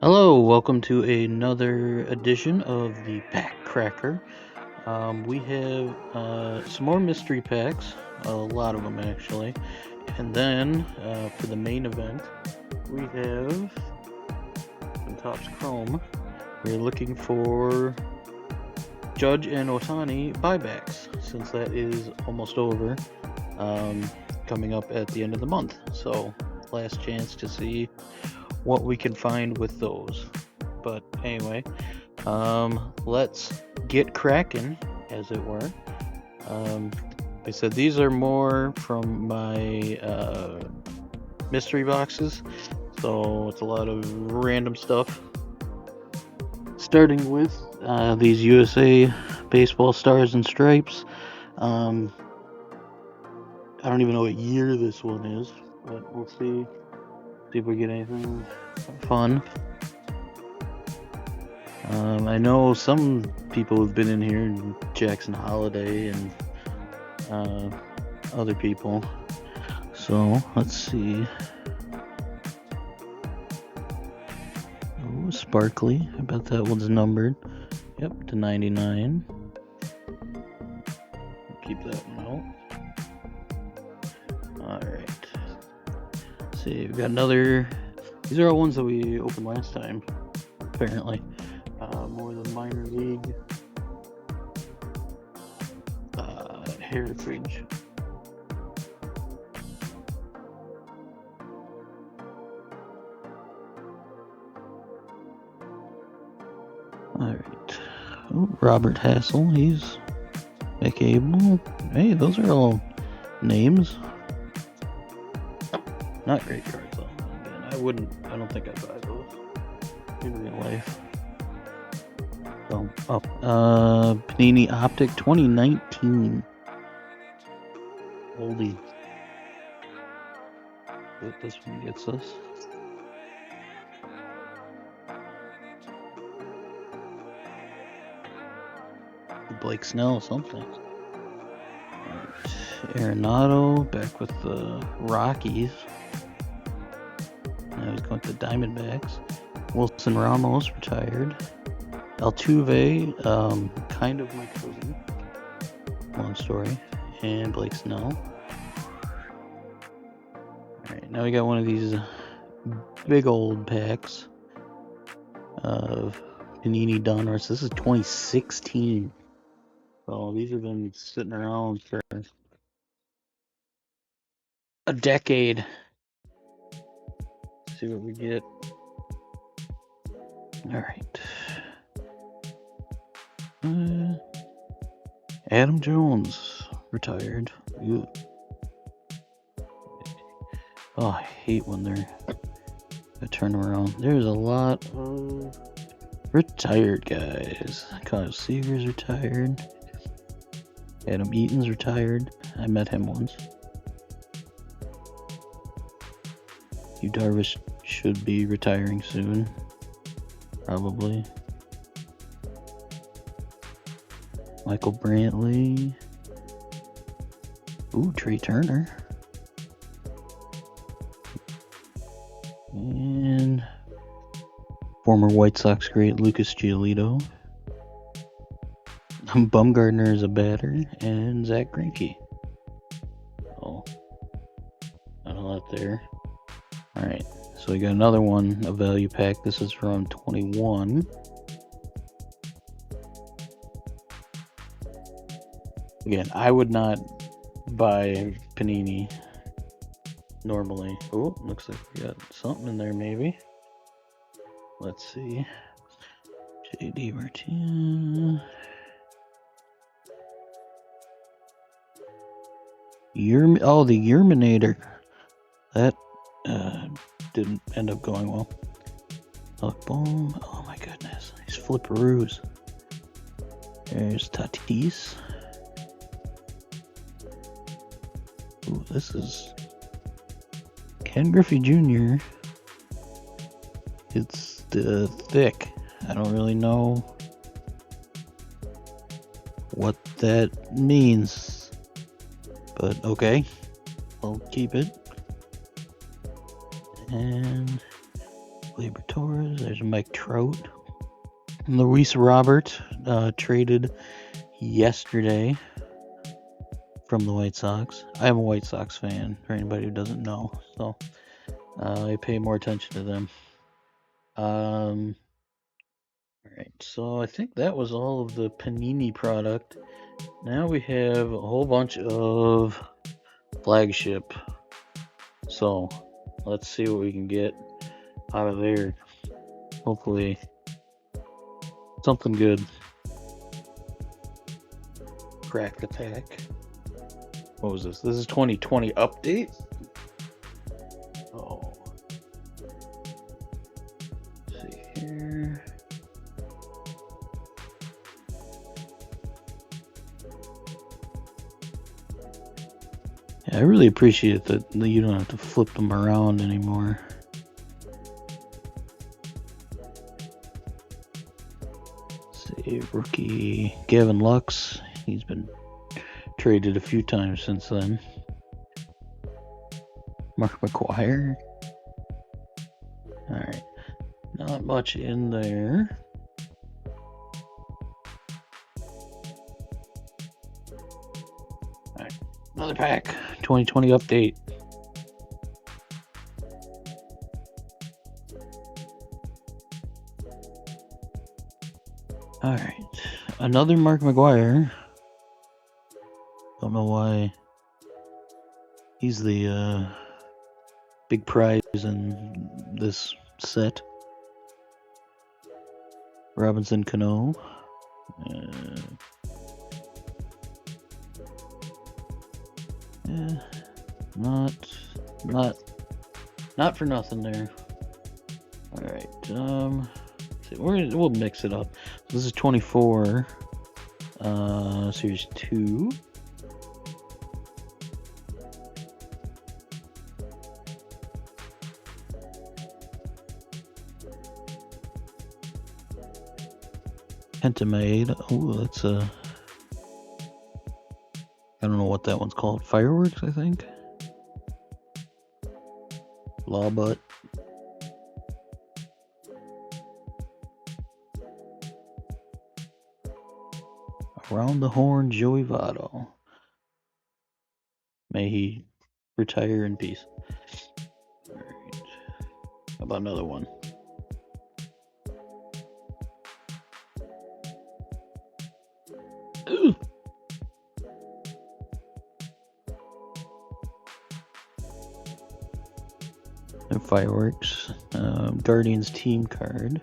Hello, welcome to another edition of the Pack Cracker. We have some more mystery packs, a lot of them actually. And then for the main event, we have from Topps Chrome. We're looking for Judge and Otani buybacks, since that is almost over, coming up at the end of the month. So, last chance to see what we can find with those. But anyway, let's get cracking, as it were. I said these are more from my mystery boxes, so it's a lot of random stuff. Starting with these USA Baseball Stars and Stripes. I don't even know what year this one is, but we'll see if we get anything fun. I know some people have been in here, Jackson Holiday and other people. So let's see. Oh, sparkly. I bet that one's numbered. Yep, to 99. Keep that one out. Alright. See, we've got another. These are all ones that we opened last time, apparently. More than minor league heritage. Alright. Oh, Robert Hassel, he's McAble. Hey, those are all names. Not great cards though. Again, I don't think I'd buy those in real life. So, Panini Optic 2019. Oldie. But this one gets us. Blake Snell, something. Right. Arenado back with the Rockies. Now he's going to the Diamondbacks. Wilson Ramos retired. Altuve, kind of my cousin. Long story. And Blake Snell. Alright, now we got one of these big old packs of Panini Donruss. This is 2016. So these have been sitting around for a decade. Let's see what we get. Alright. Adam Jones retired. Ew. Oh, I hate when they're turn around. There's a lot of retired guys. Kyle Seager's retired. Adam Eaton's retired. I met him once. Yu Darvish should be retiring soon. Probably. Michael Brantley. Ooh, Trey Turner. And former White Sox great Lucas Giolito. Bumgarner is a batter. And Zach Greinke. Oh. Not a lot there. Alright, so we got another one, a value pack. This is from 21. Again, I would not buy Panini normally. Oh, looks like we got something in there maybe. Let's see. JD Martinez. The Yerminator. That didn't end up going well. Look, boom. Oh my goodness. These flipperoos. There's Tatis. Ooh, this is Ken Griffey Jr. It's thick. I don't really know what that means, but okay, I'll keep it. And Gleyber Torres. There's Mike Trout. Luis Robert traded yesterday from the White Sox. I am a White Sox fan, for anybody who doesn't know. So I pay more attention to them. Alright, so I think that was all of the Panini product. Now we have a whole bunch of flagship. So let's see what we can get out of there. Hopefully something good. Crack the pack. What was this? This is 2020 update. Oh. Let's see here. Yeah, I really appreciate that you don't have to flip them around anymore. Let's see, rookie Gavin Lux. He's been traded a few times since then. Mark McGwire. Alright. Not much in there. Alright. Another pack. 2020 update. Alright. Another Mark McGwire. Don't know why he's the big prize in this set. Robinson Cano. Yeah, not for nothing there. All right, we'll mix it up. This is 24, series 2. Pentamade. Oh, that's a. I don't know what that one's called. Fireworks, I think. Lawbutt. Around the horn, Joey Votto. May he retire in peace. All right. How about another one? Ooh. And fireworks. Guardians team card.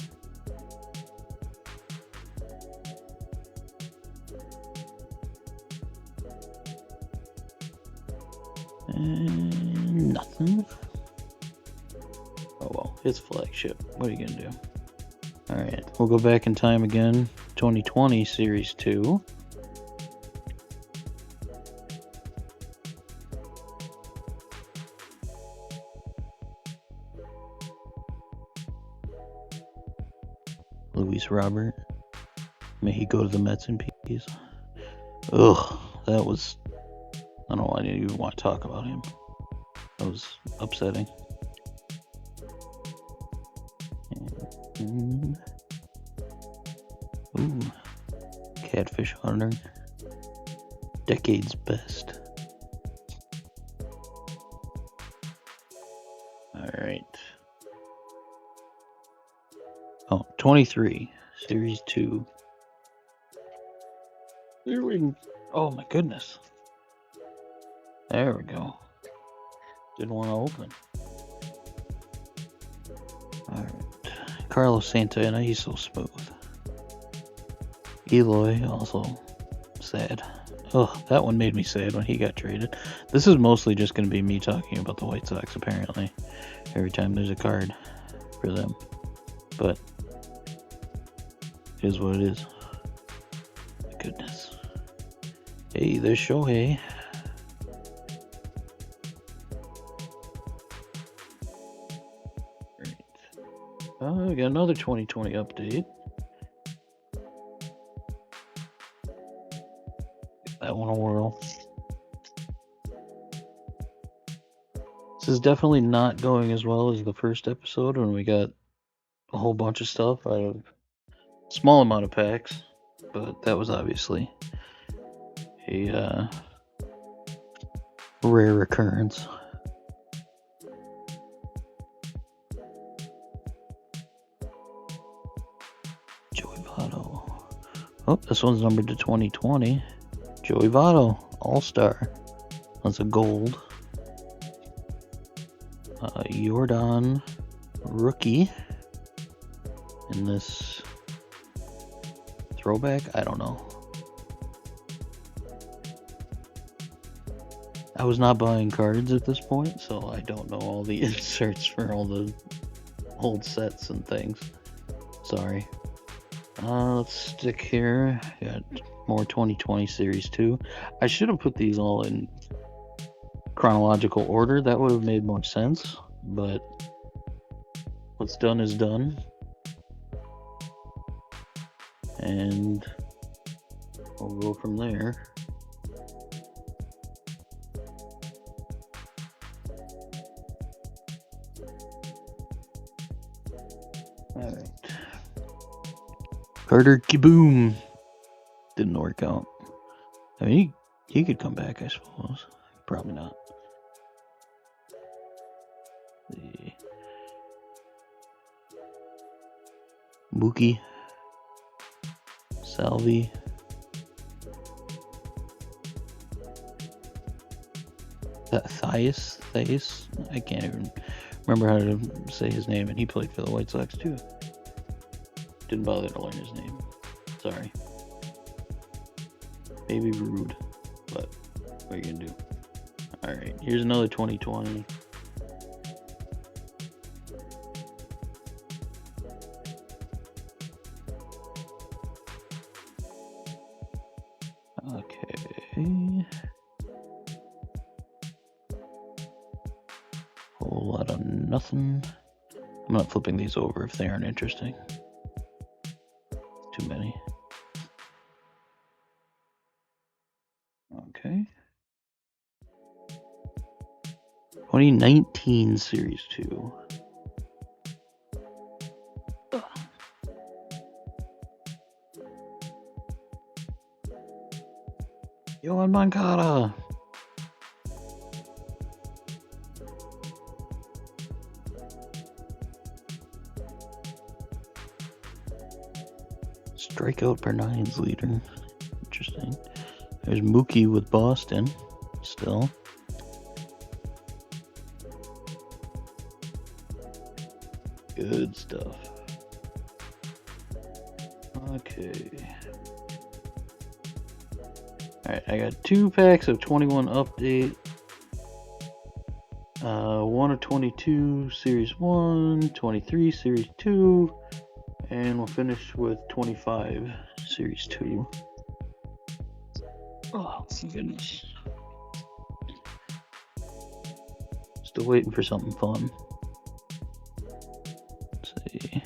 And nothing. Oh well, it's flagship. What are you gonna do? Alright, we'll go back in time again. 2020 Series 2. Luis Robert. May he go to the Mets in peace. Ugh, that was. I don't know why I didn't even want to talk about him. That was upsetting. And, ooh, Catfish Hunter. Decade's best. Alright. Oh, 23. Series 2. Oh my goodness. There we go. Didn't want to open. Alright. Carlos Santana, he's so smooth. Eloy, also sad. Oh, that one made me sad when he got traded. This is mostly just going to be me talking about the White Sox, apparently. Every time there's a card for them. But it is what it is. My goodness. Hey, there's Shohei. Oh, we got another 2020 update. Give that one a whirl. This is definitely not going as well as the first episode when we got a whole bunch of stuff out of a small amount of packs, but that was obviously a rare occurrence. Joey Votto. Oh, this one's numbered to 2020. Joey Votto, All-Star. That's a gold. Jordan, rookie. In this throwback, I don't know. I was not buying cards at this point, so I don't know all the inserts for all the old sets and things. Sorry. Let's stick here. Got more 2020 Series 2. I should have put these all in chronological order. That would have made more sense, but what's done is done. And we'll go from there. Alright. Carter Kieboom. Didn't work out. I mean, he could come back, I suppose. Probably not. The Mookie. Salvi. Thais? I can't even remember how to say his name, and he played for the White Sox too. Didn't bother to learn his name. Sorry. Maybe rude, but what are you gonna do? Alright, here's another 2020. Okay. Whole lot of nothing. I'm not flipping these over if they aren't interesting. Too many. Okay. 2019 Series 2. Yohan Moncada. Strikeout per nines leader. Interesting. There's Mookie with Boston. Still. Good stuff. Okay. Alright, I got 2 packs of 21 update. 1 of 22 Series 1, 23 Series 2, and we'll finish with 25 Series 2. Oh, my goodness. Still waiting for something fun. Let's see.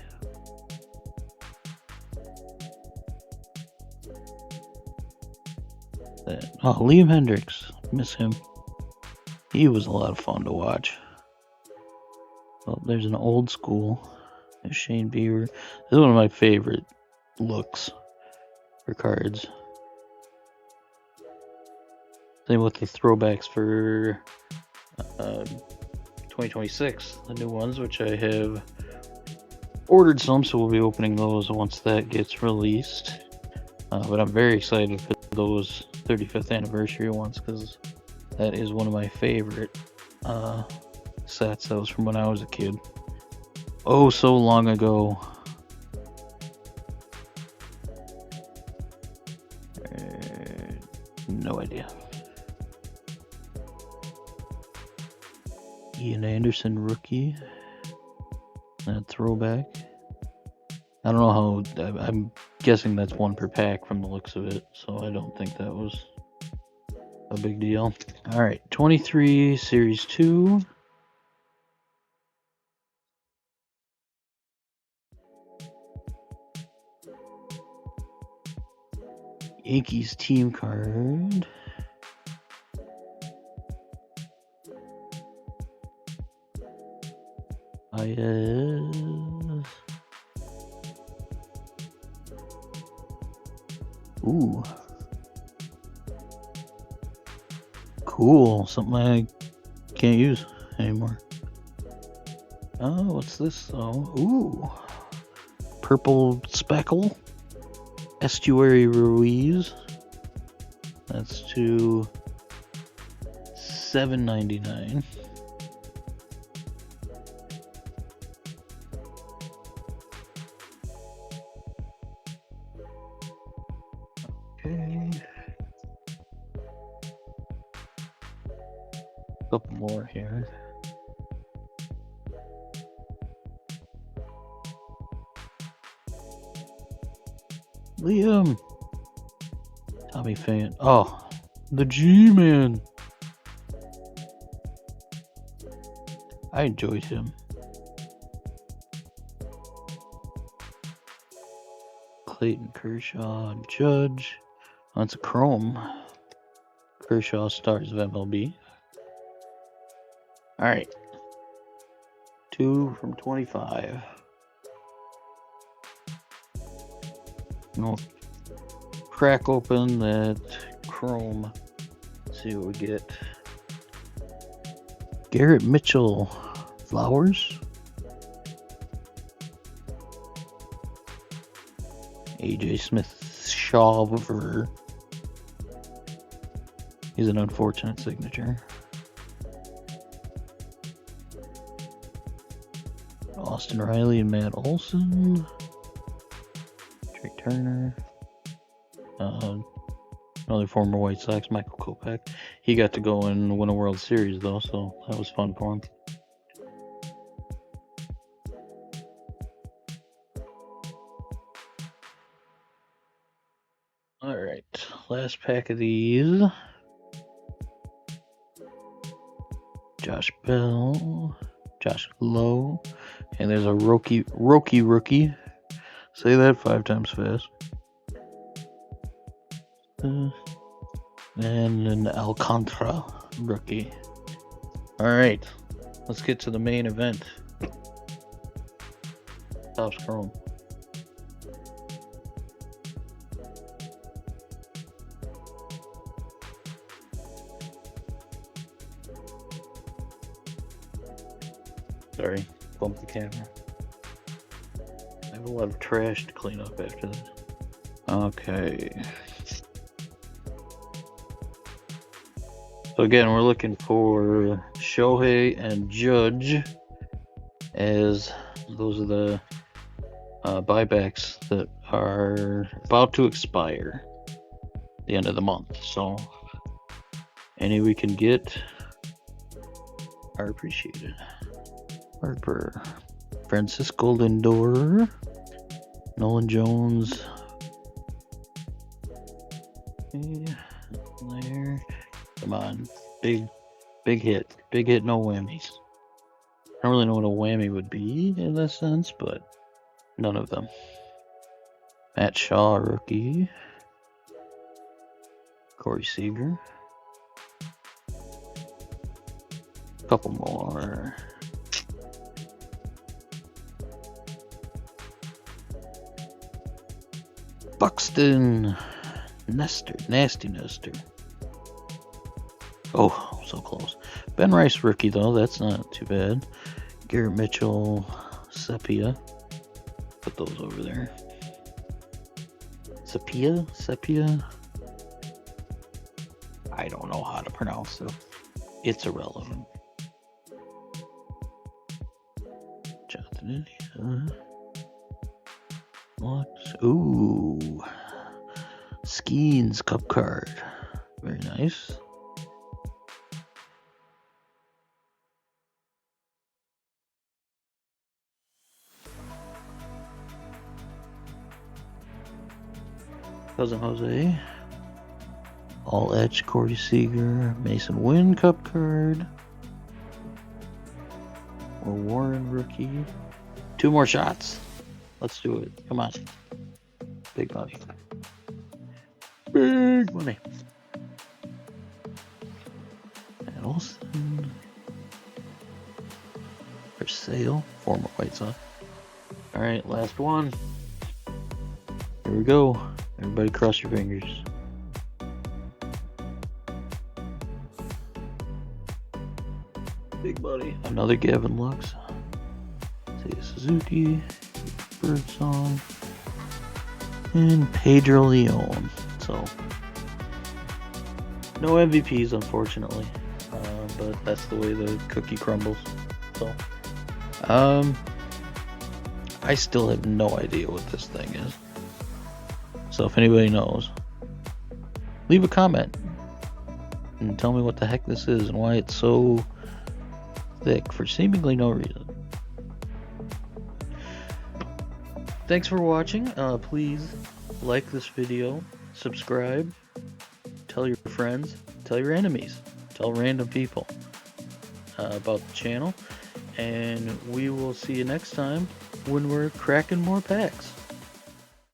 Oh, Liam Hendricks. Miss him. He was a lot of fun to watch. Well, there's an old school. There's Shane Bieber. This is one of my favorite looks for cards. Same with the throwbacks for 2026, the new ones, which I have ordered some, so we'll be opening those once that gets released. But I'm very excited for those 35th anniversary ones because that is one of my favorite sets. That was from when I was a kid. Oh, so long ago. No idea. Ian Anderson rookie. That throwback. I don't know how. I'm guessing that's 1 per pack from the looks of it, so I don't think that was a big deal. Alright, 23 Series 2. Yankees team card. Ooh. Cool. Something I can't use anymore. Oh, what's this though? Ooh. Purple Speckle. Estuary Ruiz. That's to $7.99. Okay. Couple more here. Liam. Tommy Fan. Oh, the G-Man. I enjoyed him. Clayton Kershaw, Judge. Oh, it's a Chrome. Kershaw Stars of MLB. Alright. 2 from 25. We'll crack open that Chrome. See what we get. Garrett Mitchell. Flowers. AJ Smith Shawver. He's an unfortunate signature. Austin Riley and Matt Olson. Trey Turner. Another former White Sox, Michael Kopech. He got to go and win a World Series though, so that was fun for him. Alright, last pack of these. Josh Bell, Josh Lowe, and there's a rookie. Say that 5 times fast. And an Alcantara rookie. Alright, let's get to the main event. Topps Chrome. Sorry, bumped the camera. I have a lot of trash to clean up after this. Okay. So again, we're looking for Shohei and Judge, as those are the buybacks that are about to expire at the end of the month. So any we can get are appreciated. Harper, Francisco Lindor, Nolan Jones. Okay, there. Come on, big hit, no whammies. I don't really know what a whammy would be in this sense, but none of them. Matt Shaw, rookie. Corey Seager. Couple more. Buxton, Nasty Nestor. Oh, so close. Ben Rice, rookie, though. That's not too bad. Garrett Mitchell, Sepia. Put those over there. Sepia? I don't know how to pronounce it. It's irrelevant. Jonathan India. What? Ooh. Skeens Cup card. Very nice. Cousin Jose. All Etch, Corey Seager, Mason Wynn Cup card. Or Warren rookie. 2 more shots. Let's do it. Come on. Big money. Big money. And Olsen. For sale. Former White Sox. Alright, last one. Here we go. Everybody cross your fingers. Big buddy. Another Gavin Lux. Seiya Suzuki. Birdsong. And Pedro Leon. So, no MVPs, unfortunately. But that's the way the cookie crumbles. So, I still have no idea what this thing is. So if anybody knows, leave a comment and tell me what the heck this is and why it's so thick for seemingly no reason. Thanks for watching. Please like this video, subscribe, tell your friends, tell your enemies, tell random people about the channel, and we will see you next time when we're cracking more packs.